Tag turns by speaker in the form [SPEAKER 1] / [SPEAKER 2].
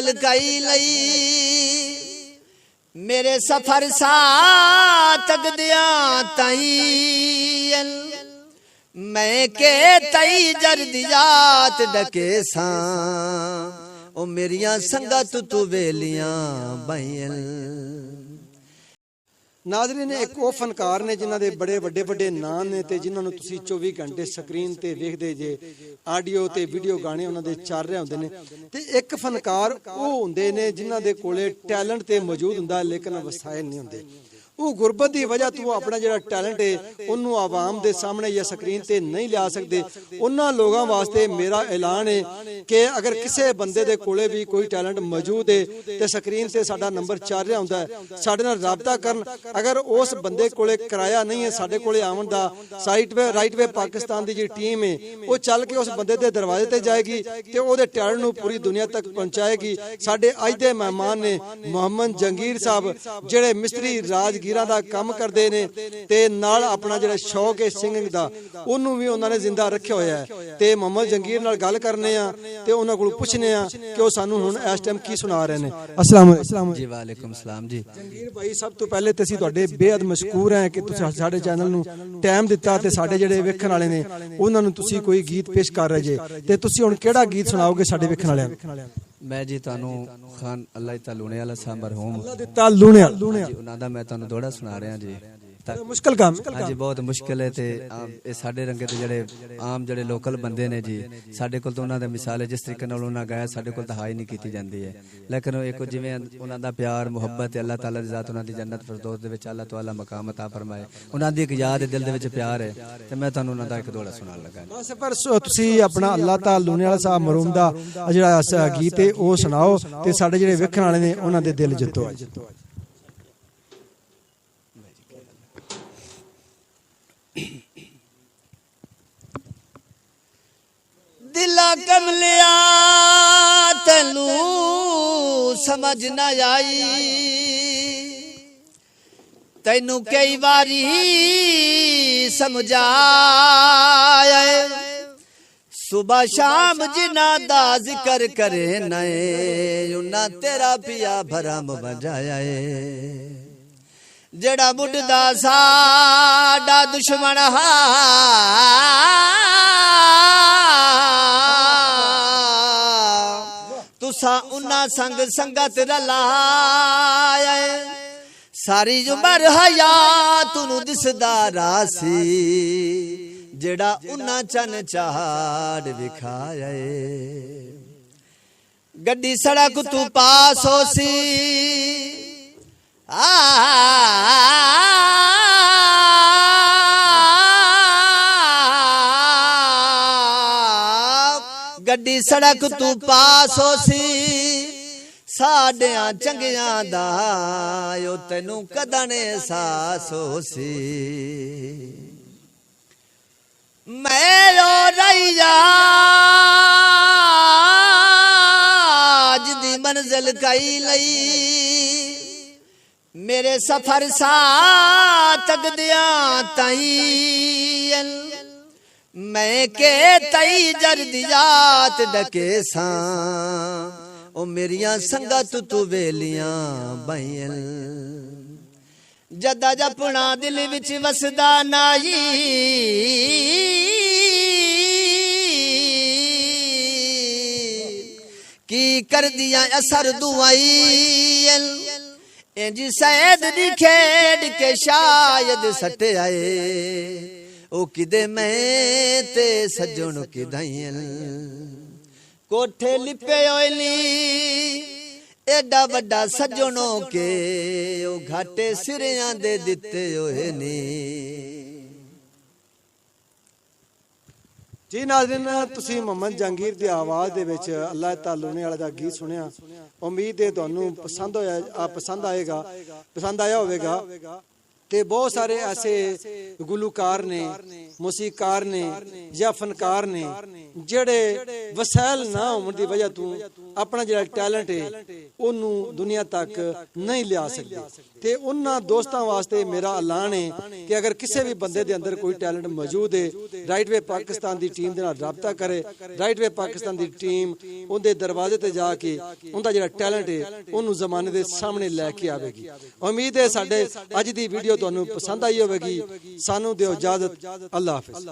[SPEAKER 1] मंजिल कई लई मेरे सफर साथ दिया तई मैं के तई जर्दियात डके सा ओ मेरिया संगत तू वेलियां बैल।
[SPEAKER 2] नाज़रीन एक वो फनकार ने जिन्हां दे बड़े वड्डे वड्डे नाम ने ते जिन्हां नूं तुसीं 24 घंटे स्क्रीन ते वेखदे जे आडियो ते वीडियो गाने उन्हां दे चल रहे हुंदे ने ते एक फनकार वो हुंदे ने जिन्हां दे कोले टैलेंट ते मौजूद हुंदा लेकिन वसाइल नहीं हुंदे। वो गुरबत की वजह तो अपना जो टैलेंट है उन्होंने आवाम के सामने या स्क्रीन पर नहीं लिया सकते। उन्होंने लोगों वास्ते मेरा ऐलान है कि अगर किसी बंदे के कोले भी कोई टैलेंट मौजूद है तो स्क्रीन से साडा नंबर चल रहा होंदा है, साडे नाल राबता करन। अगर उस बंदे कोले किराया नहीं है साडे कोले आवन दा, site way right way Pakistan की जी टीम है वो चल के उस बंदे के दरवाजे ते जाएगी तो वो टैलेंट नूं पूरी दुनिया तक पहुँचाएगी। साडे अज दे मेहमान ने मोहम्मद जंगीर साहब जिहड़े मिस्त्री राजगीर दा काम करते ने ते नाल अपना जिहड़ा शौक है सिंगिंग दा उन्होंने भी उन्होंने जिंदा रखा होया है। ते मोहम्मद जंगीर नाल गल करने आ ते उन्हां कोल पुछने आ कि वो सानू हुण इस टाइम की सुना रहे ने। अस्सलाम वालेकुम
[SPEAKER 1] जी। वालेकुम सलाम जी।
[SPEAKER 2] जंगीर भाई सब तो पहले ते असीं तुहाडे बेहद मशकूर हैं कि तुसीं साडे चैनल नूं टाइम दिता ते साडे जिहड़े वेखण वाले ने उन्हां नूं तुसीं कोई गीत पेश कर रहे जे ते तुसीं हुण किहड़ा गीत सुनाओगे साडे वेखण वालियां नूं?
[SPEAKER 1] मैं जी तानू खान अल्लाह ता लूने वाला सा मरहूम
[SPEAKER 2] अल्लाह दे ता लूने
[SPEAKER 1] जी उन्हां दा मैं तानू दोड़ा सुना रहा जी।
[SPEAKER 2] मुश्किल काम
[SPEAKER 1] हाँ जी बहुत मुश्किल है ते ये साडे रंगे ते जड़े आम जड़े लोकल बंदे ने जी साडे कोल तो उन्हां दा मिसाल है जिस तरीके नाल उन्हां गाया साडे कोल हाई नहीं कीती जांदी है। लेकिन एक जिवें उन्हां दा प्यार मुहब्बत है अल्लाह ताला दी ज़ात उन्हां दी जन्नत फिरदौस दे विच अल्लाह ताला मकाम अता फरमाए। उन्हां दी एक याद दिल दे विच प्यार है ते मैं तुहानू उन्हां दा एक दोड़ा सुनान लगा।
[SPEAKER 2] बस पर तुसीं अपना अल्लाह ताला लूने वाला साहब मरहूम दा जिहड़ा गीत है वो सुनाओ ते साडे जिहड़े वेखण वाले ने उन्हां दे दिल जित्तो।
[SPEAKER 1] दिला कमलिया तैनू समझ न आई तैनू कई बारी समझाया सुबह शाम जिना दा जिक्र करे नए उन्ना तेरा पिया भरम बजाया जड़ा बुढ़दा साडा दुश्मन हा तुसा उन्ना संग संगत रलाया सारी उम्र हयात नू दिसदा रासी जेड़ा उन्ना चन चाड़ विखाया गड्डी सड़क तू पास होसी गड्डी सड़क तू पास होसी साडियां चंगियां दा ओ तैनू कदन एहसास होसी मैं ओ रैया जिदी मंजिल कई लई मेरे सफर साथ दिया तई मैं के तई जर्दियात डके सा ओ मेरिया संगत तू वेलियां बैल। जदा जपना दिल विच वसदा नाई की कर दिया असर दुआई इंज सैद दी खेड के शायद सटे आए ओ किदे मैं ते सजण किदाइल कोठे लिपे ओली एडा वड्डा सजणो के ओ घाटे सिरियां दे दिते होए नी।
[SPEAKER 2] जी नाज़रीन तुसीं मोहम्मद जहांगीर दी आवाज़ दे विच अल्लाह ताला लूने वाला दा गीत सुनिया। उम्मीद है तुहानू पसंद होया पसंद आएगा पसंद आया होवेगा। ते बहुत सारे ऐसे गुलूकार ने मौसीकार ने या फनकार ने जेड़े वसैल ना होने की वजह तो अपना जो टैलेंट है उन्होंने दुनिया तक नहीं लिया सकते। ते उन्होंने दोस्तों वास्ते मेरा ऐलान है कि अगर किसी भी बंदे दे अंदर कोई टैलेंट मौजूद है राइट वे पाकिस्तान की टीम के नाल राबता करे। राइट वे पाकिस्तान की टीम ਉਹਦੇ ਦਰਵਾਜ਼ੇ ਤੇ ਜਾ ਕੇ ਉਹਦਾ ਜਿਹੜਾ ਟੈਲੈਂਟ ਹੈ ਉਹਨੂੰ ਜ਼ਮਾਨੇ ਦੇ ਸਾਹਮਣੇ ਲੈ ਕੇ ਆਵੇਗੀ। ਉਮੀਦ ਹੈ ਸਾਡੇ ਅੱਜ ਦੀ ਵੀਡੀਓ ਤੁਹਾਨੂੰ ਪਸੰਦ ਆਈ ਹੋਵੇਗੀ। ਸਾਨੂੰ ਦਿਓ ਇਜਾਜ਼ਤ। ਅੱਲਾਹ ਹਾਫਿਜ਼।